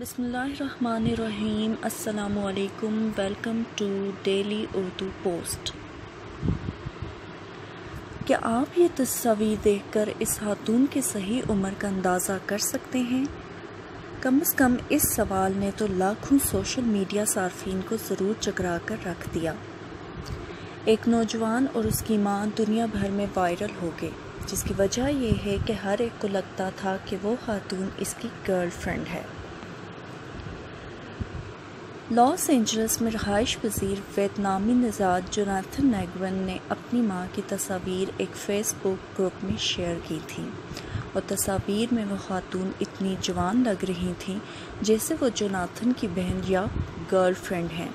بسم اللہ الرحمن الرحیم۔ السلام علیکم، welcome to daily Urdu post. کیا آپ یہ تصاویر دیکھ کر اس خاتون کی صحیح عمر کا اندازہ کر سکتے ہیں؟ کم از کم اس سوال نے تو لاکھوں سوشل میڈیا صارفین کو ضرور چکرا کر رکھ دیا۔ ایک نوجوان اور اس کی ماں دنیا بھر میں وائرل ہو گئے، جس کی وجہ یہ ہے کہ ہر ایک کو لگتا تھا کہ وہ خاتون اس کی گرل فرینڈ ہے۔ لاس اینجلس میں رہائش پذیر ویتنامی نژاد جوناتھن نیگون نے اپنی ماں کی تصاویر ایک فیس بک گروپ میں شیئر کی تھیں، اور تصاویر میں وہ خاتون اتنی جوان لگ رہی تھیں جیسے وہ جوناتھن کی بہن یا گرل فرینڈ ہیں۔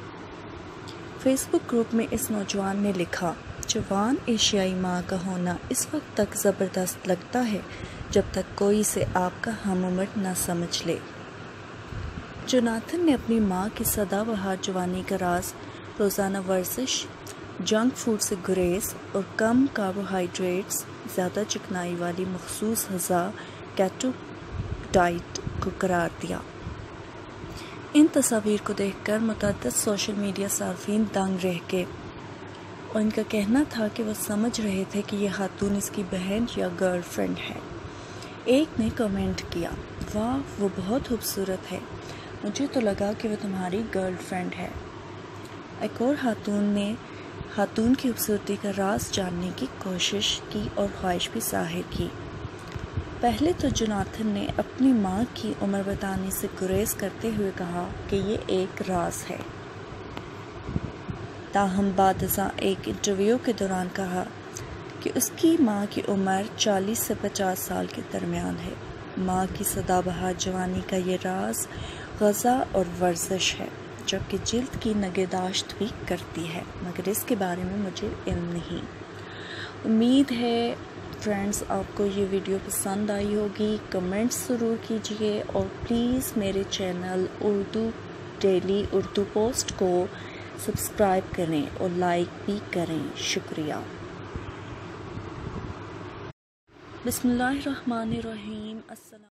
فیس بک گروپ میں اس نوجوان نے لکھا، جوان ایشیائی ماں کا ہونا اس وقت تک زبردست لگتا ہے جب تک کوئی اسے آپ کا ہم عمر نہ سمجھ لے۔ جوناتھن نے اپنی ماں کی سدا بہار جوانی کا راز روزانہ ورزش، جنک فوڈ سے گریز اور کم کاربوہائیڈریٹس، زیادہ چکنائی والی مخصوص غذا کیٹو ڈائٹ کو قرار دیا۔ ان تصاویر کو دیکھ کر متعدد سوشل میڈیا صارفین دنگ رہ گئے، اور ان کا کہنا تھا کہ وہ سمجھ رہے تھے کہ یہ خاتون اس کی بہن یا گرل فرینڈ ہے۔ ایک نے کمنٹ کیا، واہ وہ بہت خوبصورت ہے، مجھے تو لگا کہ وہ تمہاری گرل فرینڈ ہے۔ ایک اور خاتون نے خاتون کی خوبصورتی کا راز جاننے کی کوشش کی اور خواہش بھی ظاہر کی۔ پہلے تو جوناتھن نے اپنی ماں کی عمر بتانے سے گریز کرتے ہوئے کہا کہ یہ ایک راز ہے، تاہم بعد ازاں ایک انٹرویو کے دوران کہا کہ اس کی ماں کی عمر 40 سے 50 سال کے درمیان ہے۔ ماں کی سدا بہار جوانی کا یہ راز غذا اور ورزش ہے، جبکہ جلد کی نگہداشت بھی کرتی ہے، مگر اس کے بارے میں مجھے علم نہیں۔ امید ہے فرینڈز آپ کو یہ ویڈیو پسند آئی ہوگی، کمنٹس ضرور کیجیے، اور پلیز میرے چینل ڈیلی اردو پوسٹ کو سبسکرائب کریں اور لائک بھی کریں۔ شکریہ۔ بسم اللہ الرحمن الرحیم۔ السلام